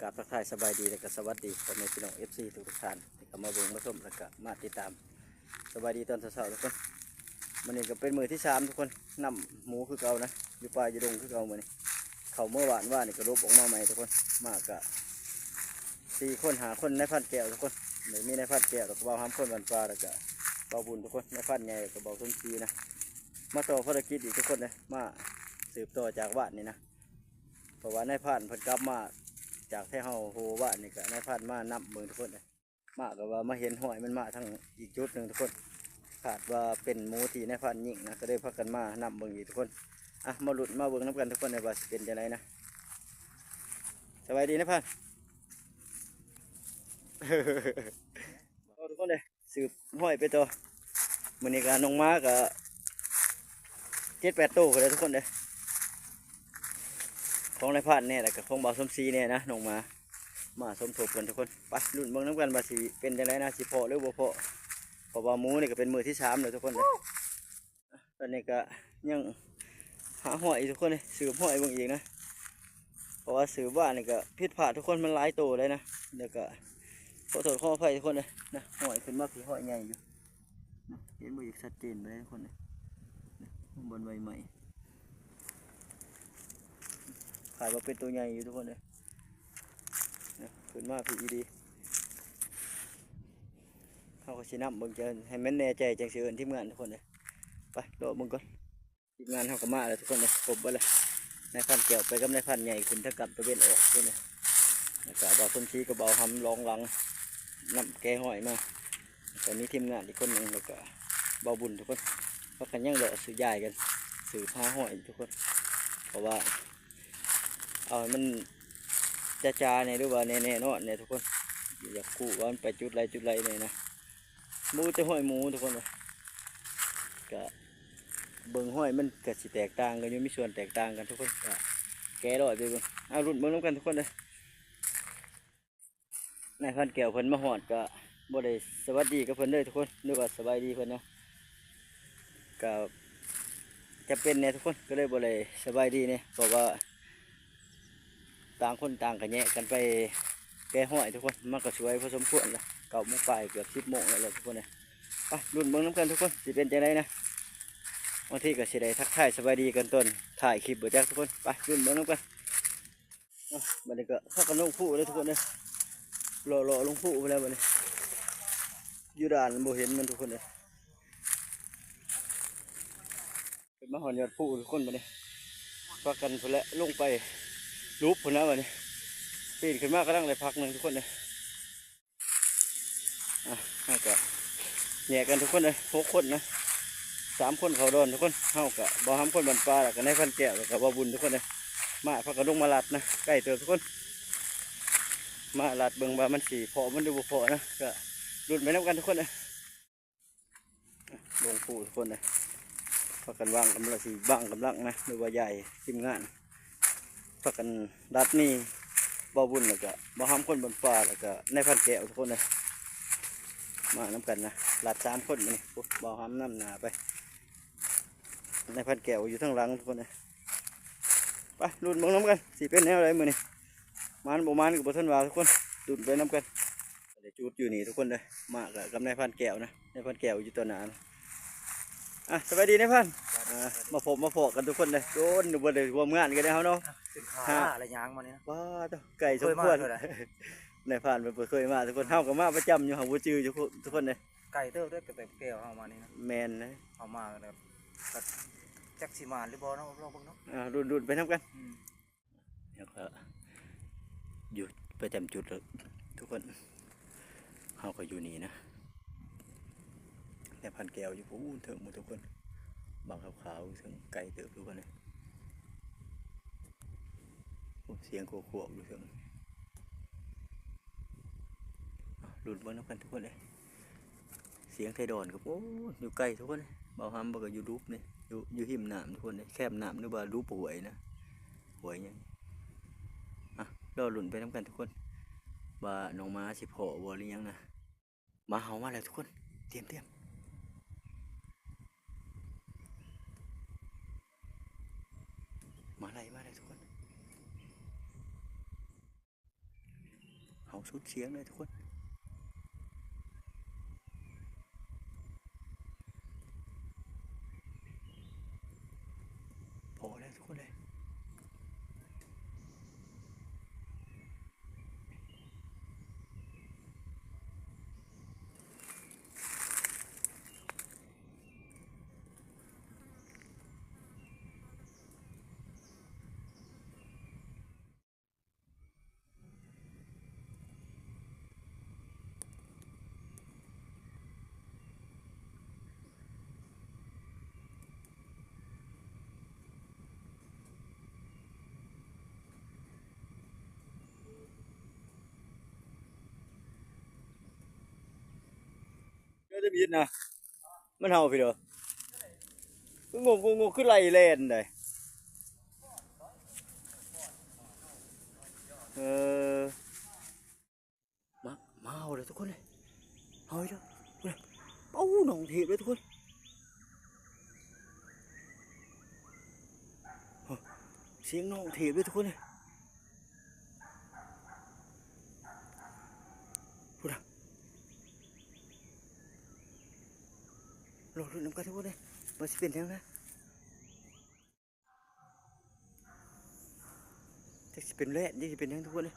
กราบทักทายสบายดีและก็สวัสดีพ่อแม่พี่น้องFC ทุกท่านที่เข้ามาเบิ่งมาชมแล้วก็มาติดตามสบายดีตอนเช้าๆทุกคนมื้อนี้ก็เป็นมื้อที่3ทุกคนนำหมูคือเก่านะอยู่ป่าอยู่ดงคือเก่ามื้อนี้เขาเมื่อวานนี่ก็รบออกมาใหม่ทุกคนมากก็4 คน5 คนในพันแก้วทุกคนมีในพันแก้วแล้วก็เบาห้ามคนวันปลาแล้วก็เบาบุญทุกคนในพันใหญ่ก็เบาสมศรีนะมาต่อภารกิจอีกทุกคนเลยมาสืบต่อจากบ้านนี่นะเพราะว่าในพันเพิ่นกลับมาจากที่เฮาโหว่านี่ก็นายพันมานับเมืองทุกคนเลยมาก็ว่ามาเห็นหอยมันมาทั้งอีกจุดหนึ่งทุกคนขาดว่าเป็นหมูที่นายพันยิงนะก็ได้พักกันมานับเมืองอีกทุกคนมาหลุดมาเบิ่งน้ำกันทุกคนในว่าเป็นยังไงนะสบายดีนายพันทุกคนเลยสืบหอยไปตัวมื้อนี้ก็น้องม้าก็7-8 ตัวเลยทุกคนเลยของนายพันเนี่ยแหละกับของบ่าวสมศรีเนี่ยนะน้องมาสมทบกันทุกคนไปรุ่นเบิ่งน้ำกันว่าสิเป็นยังไงนะสิพอหรือบ่พอเพราะว่าหมูนี่ก็เป็นมือที่3เลยทุกคนเลยตอนนี้ก็ยังหาหอยทุกคนเลยสืบหอยเบิ่งอีกนะเพราะว่าสืบว่านี่ก็ผิดพลาดทุกคนมันหลายตัวเลยนะเดี๋ยวก็ขอโทษขออภัยทุกคนเลยนะหอยขึ้นมาคือหอยใหญ่อยู่เห็นบ่อยากชัดเจนไปเลยทุกคนเลยบนใบใหม่ขายมาเป็นตัวใหญ่อยู่ทุกคนเลยขึ้นมาพี่ดีเขาก็ชี้นำเบิ่งจะให้มันแน่ใจจังสิเอิ้นทีมงานทุกคนเลยไปรอเบิ่งก่อนทีมงานเขาก็มาแล้วทุกคนเลยครบไปเลยนายพันเกี่ยวไปกับนายพันใหญ่ขึ้นถ้ากลับตะเวนออกทุกคนเลยแล้วก็เบาต้นชีก็เบาหำรองหลังนำแกหอยมาตอนนี้ทีมงานอีกคนหนึ่งแล้วก็เบาบุญทุกคนเพราะกันยังเหลือสื่อใหญ่กันสื่อพาหอยทุกคนเพราะว่าเอามันจ้าเนี่ยด้วยว่าแน่ๆเนาะเนี่ยทุกคนอยากคู่ว่ามันไปจุดไรเนี่ยนะหมูจะห้อยหมูทุกคนเลยก็เบิ่งห้อยมันเกิดสิแตกต่างกันอยู่มีส่วนแตกต่างกันทุกคนก็แกะรอยไปเบิ่งเอารุ่นเบิ่งน้ำกันทุกคนเลยนายพันแก้วเพิ่นมาหอดก็บ่ได้สวัสดีกับเพิ่นเลยทุกคนนึกว่าสบายดีเพิ่นเนาะก็จะเป็นเนี่ยทุกคนก็เลยบ่ได้สบายดีเนี่ยเพราะว่าต่างคนต่างกันแยกกันไปแก้ห้อยทุกคนมันก็สวยพอสมควรเลย9 โมงไปเกือบ10 โมงแล้วทุกคนเลยไปรุ่นเบิ่งน้ำกันทุกคนสิเป็นจังไดนะบางทีก็สิได้ทักทายสบายดีกันต้นถ่ายคลิปเบิดจักทุกคนไปรุ่นเบิ่งน้ำกันบัดนี้ก็เข้ากันลงผู้เลยทุกคนเลยรอลงผู้ไปแล้วบัดนี้อยู่ด่านบ่เห็นมันทุกคนเลยเป็นมาหอนยอดผู้ทุกคนบัดนี้พากันพุ่นละลงไปรูปพุ่นแล้วบัดนี้ปีนขึ้นมาก็ตั้งเลยพักหนึ่งทุกคนเลยให้ก็แยกกันทุกคนเลย6 คนนะ3 คนเขาโดนทุกคนเฮากับบ่ห้ามคนบันปลาแล้วก็ในพันแก้วแล้วก็บ่บุญทุกคนเลยมาพักกันลงมาลัดนะใกล้เติมทุกคนมาลัดเบิ่งว่ามันสีพอมันดูบ่พอนะก็รุ่นไปน้ำกันทุกคนเลยลงปูทุกคนเลยพักกันวางกำลังสีบ้างกำลังนะหรือว่าใหญ่ทีมงานพักกันลัดนี่บ่บุญแล้วก็บ่ห้ามคนบันปลาแล้วก็ในพันแก้วทุกคนเลยมาน้ำกันนะหลัด3 คนนี่บ่ห้ามน้ำหนาไปในพันแก้วอยู่ทั้งหลังทุกคนเลยไปรุ่นเบิ่งน้ำกันสิเป็นแนวอะไรมือนี่มันบ่มันกับบ่ทันว่าทุกคนรุ่นไปน้ำกันเดี๋ยวจุดอยู่นี่ทุกคนเลยมากับในพันแก้วนะในพันแก้วอยู่ตัวหนาสบายดีในพันมาพบมาพอกันทุกคนเลยโดนบ่ได้ร่วมงานกันได้เฮาเนาะอะไรยางมาเนี่ยว้าไก่สมควรในผ่านไปเคยมาทุกคนเฮาก็มาประจำอยู่หาบ่จื้ออยู่ทุกคนเลยไก่เต้าด้วยแต่แก้วเอามานี่นะแมนนะเอามาแบบจักสีมานหรือบ่เนาะเราเบิ่งเนาะรุ่นไปทำกันแล้วก็อยู่ประจำจุดแล้วทุกคนเฮาก็อยู่นี่นะแต่พันแก้วอยู่พูนเถิงหมดทุกคนบางขาวๆเสียงไก่เติบทุกคนเลยเสียงโคขวบดูเสียงรุ่นเบิ่งน้ำกันทุกคนเลยเสียงไทยดอนกับโอ้อยู่ไกลทุกคนเลยเบาห้ามบ่ก็อยู่รูปนี่อยู่หิมน้ำทุกคนเลยแคบน้ำหรือว่ารูปหวยนะหวยยังรอรุ่นไปน้ำกันทุกคนว่าน้องม้าสิพอบ่หรือยังนะมาเฮามาแล้วทุกคนเตรียมมาเลยทุกคน สุดเสียงเลยทุกคนพอแล้วทุกคนเลยก็จะบิดนะมันเห่าพี่เด้อกูงงขึ้นไรแลนเลยเออมาเอาเลยทุกคนเลยเอาเลยเด้อเอ้าหนองเทปเลยทุกคนเสียงหนองเทปเลยทุกคนเลยพูดอะรอรุ่นน้ำกันทุกคนเลยมาสิเป็นยังนะจะสิเป็นแร่นี่สิเป็นยังทุกคนเลย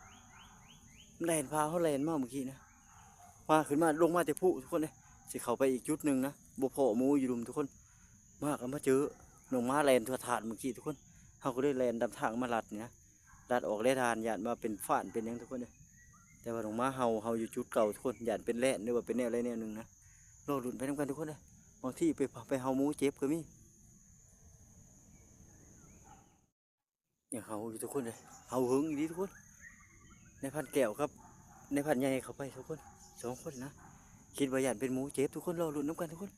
แลนพาเขาแลนมาเมื่อกี้นะมาขึ้นมาลงมาแต่ผู้ทุกคนเลยสิเข้าไปอีกจุดหนึ่งนะบุพเพมูอยู่ดุมทุกคนมากก็มาเจอหนองม้าแลนทั่วถาดเมื่อกี้ทุกคนเขาก็ได้แลนดำทางมาลัดนี่นะลัดออกแล่ทานหยาดมาเป็นฝ่านเป็นยังทุกคนเลยแต่ว่าหนองม้าเฮาอยู่จุดเก่าทุกคนหยาดเป็นแร่หรือว่าเป็นแนวอะไรแนวหนึ่งนะรอหลุนไปทำกันทุกคนเลยบางที่ไปเฮามูเจ็บก็มีอย่างเฮาอยู่ทุกคนเลยเฮาหึงดีทุกคนในพันแก้วครับในพันใหญ่เขาไปทุกคน2 คนนะคิดว่าหยาดเป็นหมูเจ็บทุกคนรอหลุนน้ำกันทุกคน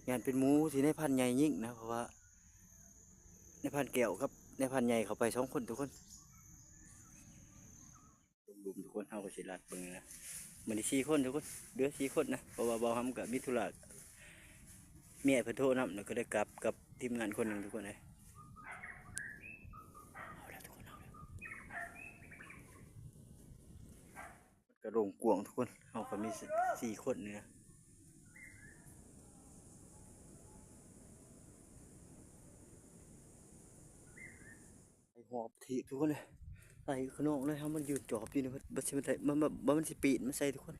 หยาดเป็นหมูที่ในพันใหญ่ยิ่งนะเพราะว่าในพันแก้วครับในพันใหญ่เขาไป2 คนทุกคนรุมทุกคนเฮาก็สิลัดเบิ่งนะมันได้4 คนทุกคนเดือ4 คนนะเพราะว่าบ่ทำกับมิถุระเมียเพิ่นโทรนำแล้วก็ได้กลับกับทีมงานคนหนึ่งทุกคนเลยเอาแล้วทุกคนเอาแล้วกระโดงกวงทุกคนเฮาก็มี4 คนเนี่ยไอ้หอบทีทุกคนเลยไต่ขนองเลยครับมันยืนจอบอยู่นี่มันสิมันไต่มันสิปีนมันใส่ทุกคน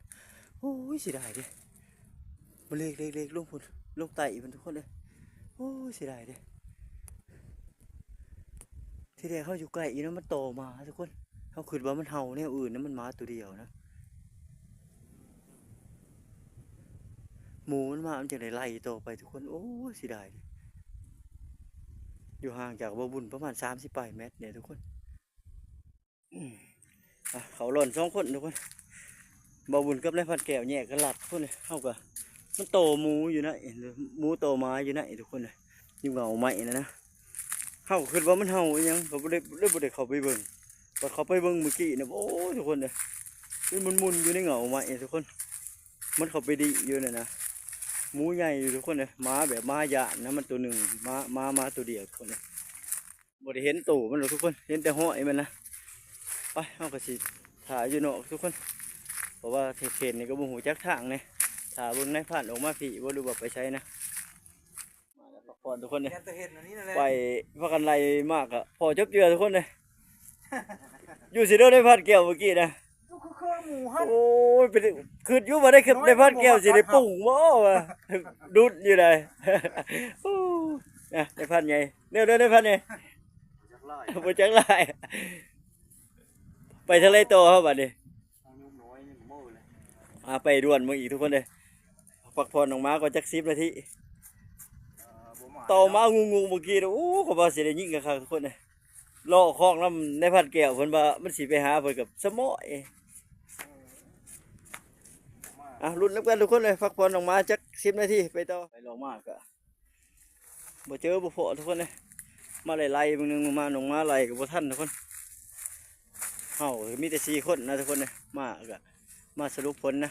โอ้ยเสียดายเด้มันเล็กลงพุ่นลงไต่มันทุกคนเลยโอ้ยเสียดายเด้ทีแรกเขาอยู่ไกลอีนะมันโตมาทุกคนเขาคิดว่ามันเห่าแนวอื่นนะมันมาตัวเดียวนะหมูมันมามันจะได้ไล่โตไปทุกคนโอ้ยเสียดายเด้อยู่ห่างจากบ่อบุญประมาณ38 เมตรเนี่ยทุกคนเขาหล่น2 คนทุกคนบ่อบุญกับนายพันแก้วแยกกันหลัดทุกคนเลยเขาก็มันโตหมูอยู่นะหมูโตมาอยู่นะทุกคนเลยอยู่เหงาใหม่นะเขาคิดว่ามันเห่าอีหยังเขาบ่ได้เข้าไปเบิ่งพอเขาไปเบิ่งเมื่อกี้เนี่ยโอ้ทุกคนเลยมันมุนอยู่ในเหงาใหม่ทุกคนมันเข้าไปดีอยู่เนี่ยนะหมูใหญ่อยู่ทุกคนเลยม้าแบบม้าหยาดนะมันตัวหนึ่งม้าตัวเดียวทุกคนเลยบ่ได้เห็นตู่มันหรอกทุกคนเห็นแต่ห้อยมันนะไปเอากระสีถ่ายอยู่เนาะทุกคนเพราะว่าเขตนี่ก็บ่หูจักทางเนี่ยถ่ายเบิ่งในผ่านออกมาผีบ่รู้ว่าไปใช้นะมาแล้วพักผ่อนทุกคนเลย ไปพักกันไรมากอะพอจบเจือทุกคนเลย อยู่สิเด้อได้พัดแก้วเมื่อกี้นะโอ้ยเป็นคืออยู่มาได้คือได้พัดแก้วสิได้ปุ่งบ่วะดุดอยู่เลยนะได้พัดไงเนี่ยได้พัดไงบ่จักไรไปทะเลโตครับบัดนี้ไปด่วนเมืองอีกทุกคนเลยพักผ่อนออกมาก็จัก10 นาทีต่อมางูเมื่อกี้โอ้เขาบอกสิได้ยิงกันครับทุกคนเลยล่อคล้องน้ำในพันแก้วเพิ่นว่ามันสิไปหาเพิ่นกับสมอยลุ้นนับกันทุกคนเลยพักผ่อนออกมาจัก10 นาทีไปต่อไปลองมากอะบ่เจอบ่พอทุกคนเลยมาไล่ๆบางนึงมาหนองมาไล่กับบ่ทันทุกคนเฮามีแต่4 คนนะทุกคนเลยมากะมาสรุปผลนะ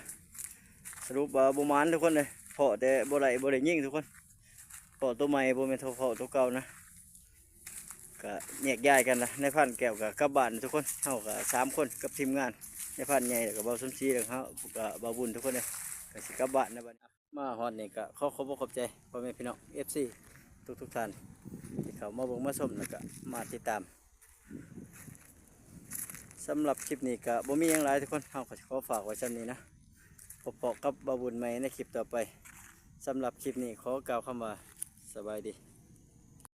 สรุปว่าบ่มานทุกคนเลยพอแต่บ่ได้ยิงทุกคนพอตัวใหม่บ่แม่นพอตัวเก่านะ ก็แยกย้ายกันนะในพันแก้วกับกลับบ้านทุกคนเฮาก็3 คนกับทีมงานในพันใหญ่แล้วก็เบาสมศรีแล้วก็เฮาก็เบาบุญทุกคนเลยก็สิกลับบ้านนะบัดนี้มาฮอดนี่ก็ขอบอกขอบใจพ่อแม่พี่น้อง FC ทุกท่านที่เข้ามาเบิ่งมาชมแล้วก็มาติดตามสำหรับคลิปนี้ก็บ่มีหยังหลายทุกคนเฮาก็ขอฝากไว้ซั่นนี้นะพบกับบาบุญใหม่ในคลิปต่อไปสำหรับคลิปนี้ขอกล่าวคำว่าสบายดี